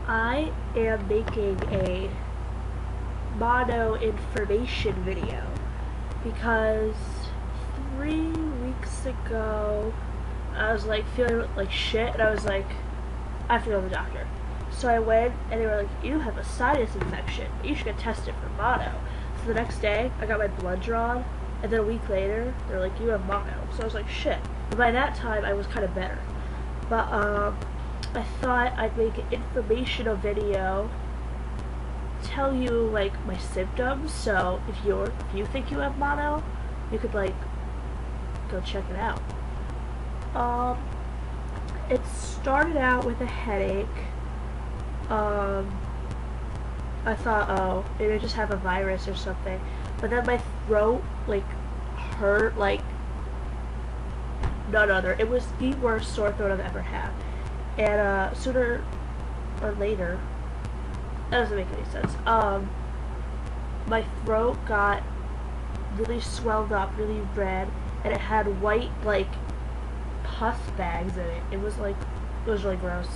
I am making a mono information video because 3 weeks ago I was like feeling like shit and I was like, I have to go to the doctor. So I went and they were like, you have a sinus infection. You should get tested for mono. So the next day I got my blood drawn and then a week later they were like, you have mono. So I was like, shit. But by that time I was kind of better. But I thought I'd make an informational video, tell you like my symptoms, so if you think you have mono, you could like go check it out. It started out with a headache. I thought, oh, maybe I just have a virus or something, but then my throat like hurt like none other. It was the worst sore throat I've ever had. And sooner or later, that doesn't make any sense. My throat got really swelled up, really red, and it had white like pus bags in it. It was really gross.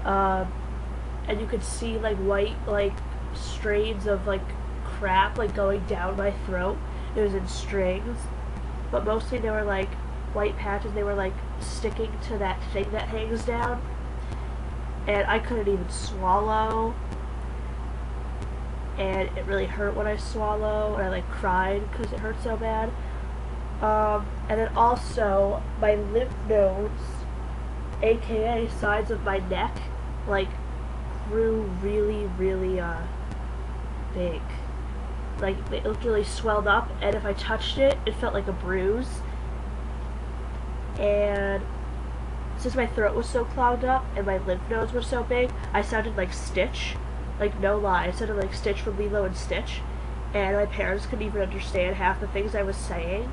And you could see like white like strains of like crap like going down my throat. It was in strings, but mostly they were like white patches. They were like sticking to that thing that hangs down, and I couldn't even swallow, and it really hurt when I swallow, and I like cried because it hurt so bad. And then also my lymph nodes, aka sides of my neck, like grew really big. Like it looked really swelled up, and if I touched it, it felt like a bruise. And since my throat was so clogged up and my lymph nodes were so big, I sounded like Stitch. Like, no lie, I sounded like Stitch from Lilo and Stitch. And my parents couldn't even understand half the things I was saying.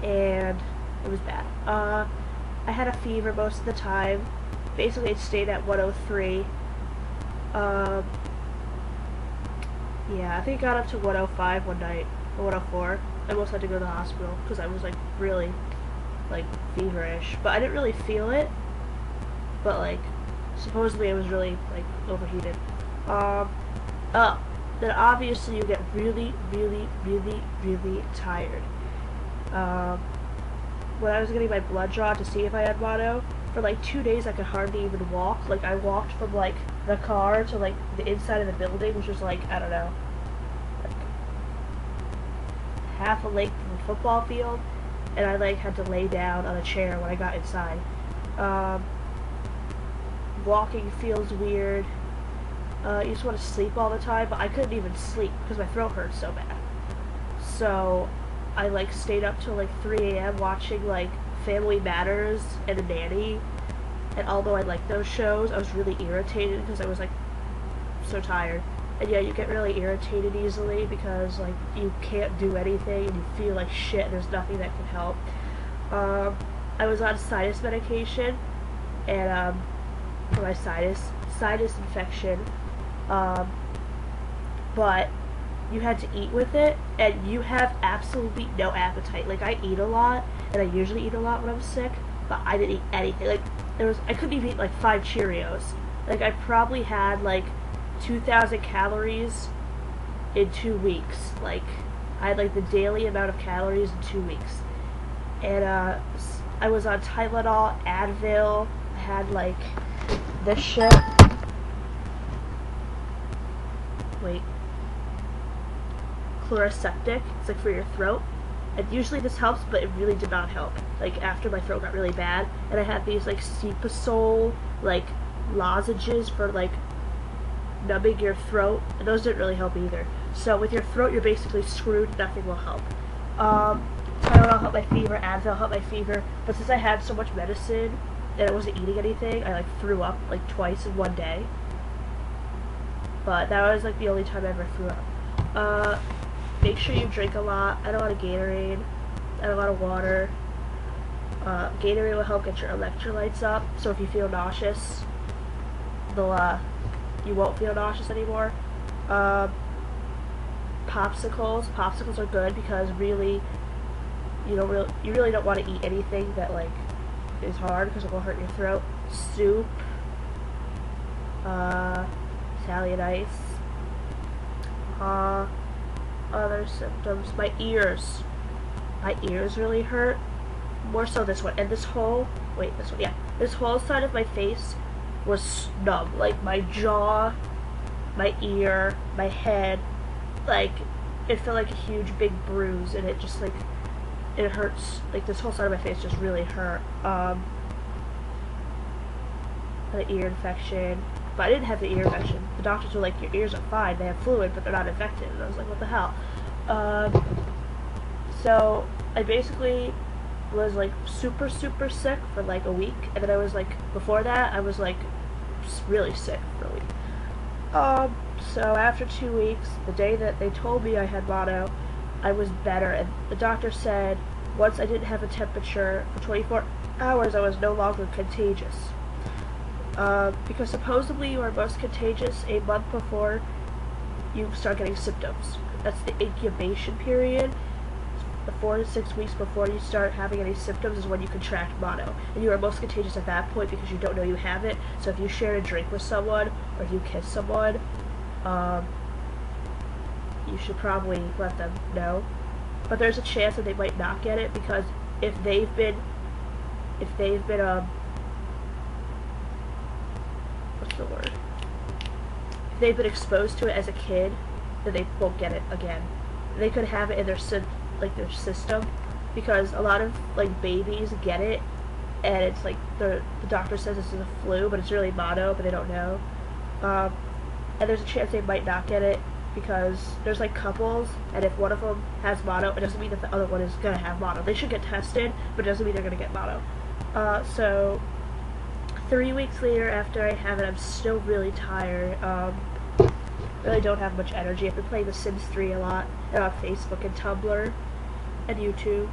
And it was bad. I had a fever most of the time. Basically, it stayed at 103. Yeah, I think it got up to 105 one night, or 104. I almost had to go to the hospital because I was like really like feverish, but I didn't really feel it, but like supposedly I was really like overheated. Then obviously you get really tired. When I was getting my blood drawn to see if I had mono, for like 2 days I could hardly even walk. Like I walked from like the car to like the inside of the building, which was like, I don't know, like half a length of the football field, and I like had to lay down on a chair when I got inside. Walking feels weird. You just want to sleep all the time, but I couldn't even sleep because my throat hurt so bad. So I like stayed up till like 3 a.m. watching like Family Matters and The Nanny. And although I liked those shows, I was really irritated because I was like so tired. And yeah, you get really irritated easily because like you can't do anything and you feel like shit and there's nothing that can help. I was on sinus medication and for my sinus infection, but you had to eat with it and you have absolutely no appetite. Like I eat a lot and I usually eat a lot when I'm sick, but I didn't eat anything. Like I couldn't even eat like 5 Cheerios. Like I probably had like 2,000 calories in 2 weeks. Like I had like the daily amount of calories in 2 weeks. And I was on Tylenol, Advil. I had like this shit. Wait. Chloroseptic. It's like for your throat. And usually this helps, but it really did not help. Like after my throat got really bad, and I had these like Cipasol like lozenges for like numbing your throat, and those didn't really help either. So with your throat, you're basically screwed. Nothing will help. Tylenol helped my fever. Advil helped my fever. But since I had so much medicine and I wasn't eating anything, I like threw up like twice in one day. But that was like the only time I ever threw up. Make sure you drink a lot. Add a lot of Gatorade. Add a lot of water. Gatorade will help get your electrolytes up. So if you feel nauseous, you won't feel nauseous anymore. Popsicles. Popsicles are good because really, you really don't want to eat anything that like is hard because it will hurt your throat. Soup. Italian ice. Other symptoms. My ears. My ears really hurt. More so this one. And this whole, wait, this one, yeah. This whole side of my face was numb. Like my jaw, my ear, my head. Like, it felt like a huge big bruise, and it just like, it hurts. Like this whole side of my face just really hurt. An ear infection. But I didn't have the ear infection. The doctors were like, your ears are fine, they have fluid, but they're not infected. And I was like, what the hell? So I basically was like super sick for like a week, and then I was like, before that I was like really sick for a week. So after 2 weeks, the day that they told me I had mono, I was better, and the doctor said once I didn't have a temperature for 24 hours I was no longer contagious. Because supposedly you are most contagious a month before you start getting symptoms. That's the incubation period. The 4 to 6 weeks before you start having any symptoms is when you contract mono. And you are most contagious at that point because you don't know you have it. So if you share a drink with someone, or if you kiss someone, you should probably let them know. But there's a chance that they might not get it, because if they've been what's the word? If they've been exposed to it as a kid, then they won't get it again. They could have it in their system, because a lot of like babies get it, and it's like the doctor says this is a flu, but it's really mono, but they don't know. And there's a chance they might not get it, because there's like couples, and if one of them has mono, it doesn't mean that the other one is gonna have mono. They should get tested, but it doesn't mean they're gonna get mono. So 3 weeks later, after I have it, I'm still really tired. Really don't have much energy. I've been playing The Sims 3 a lot, and on Facebook and Tumblr and YouTube.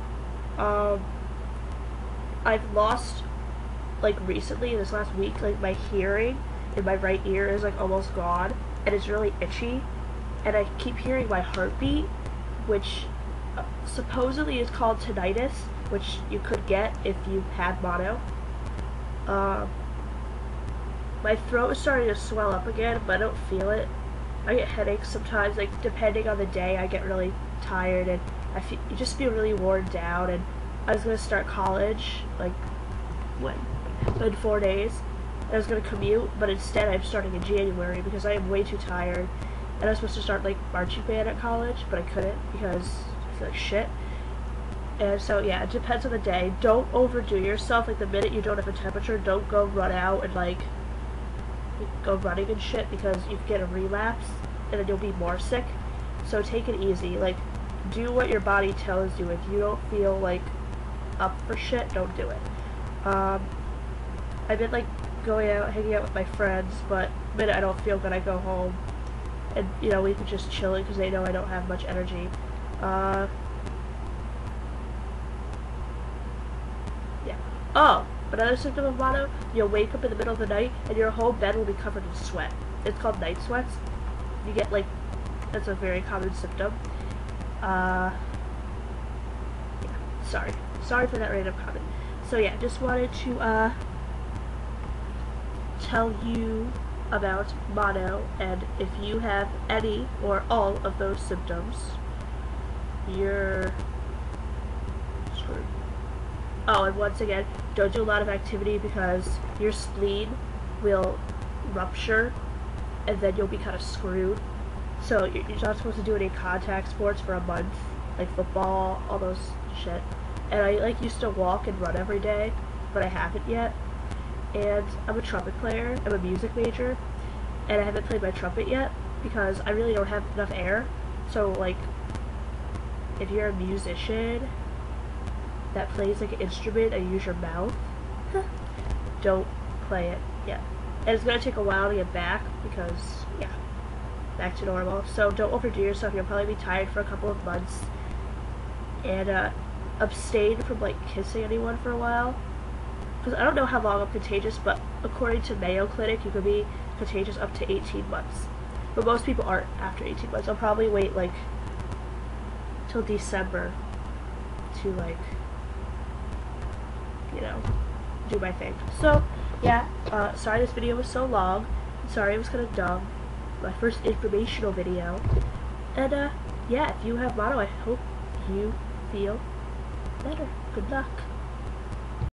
I've lost, like recently, this last week, like my hearing in my right ear is like almost gone, and it's really itchy, and I keep hearing my heartbeat, which supposedly is called tinnitus, which you could get if you had mono. My throat is starting to swell up again, but I don't feel it. I get headaches sometimes, like depending on the day. I get really tired, and you just feel really worn down. And I was gonna start college, like in 4 days. And I was gonna commute, but instead I'm starting in January because I am way too tired. And I was supposed to start like marching band at college, but I couldn't because I feel like shit. And so yeah, it depends on the day. Don't overdo yourself. Like the minute you don't have a temperature, don't go run out and like go running and shit, because you can get a relapse and then you'll be more sick. So take it easy. Like, do what your body tells you. If you don't feel like up for shit, don't do it. I've been like going out, hanging out with my friends, but the minute I don't feel good, I go home, and you know, we can just chill because they know I don't have much energy. Yeah. Oh, another symptom of mono, you'll wake up in the middle of the night and your whole bed will be covered in sweat. It's called night sweats. You get like, that's a very common symptom. Yeah, sorry for that random comment. So yeah, just wanted to tell you about mono, and if you have any or all of those symptoms, you're screwed. Oh, and once again, don't do a lot of activity because your spleen will rupture, and then you'll be kind of screwed. So you're not supposed to do any contact sports for a month, like football, all those shit. And I like used to walk and run every day, but I haven't yet. And I'm a trumpet player. I'm a music major, and I haven't played my trumpet yet because I really don't have enough air. So like, if you're a musician that plays like an instrument and you use your mouth, don't play it yet. And it's gonna take a while to get back because, yeah, back to normal. So don't overdo yourself. You'll probably be tired for a couple of months. And abstain from like kissing anyone for a while. Because I don't know how long I'm contagious, but according to Mayo Clinic, you could be contagious up to 18 months. But most people aren't after 18 months. I'll probably wait like till December to like, you know, do my thing. So yeah, sorry this video was so long. Sorry, it was kind of dumb. My first informational video. And, yeah, if you have mono, I hope you feel better. Good luck.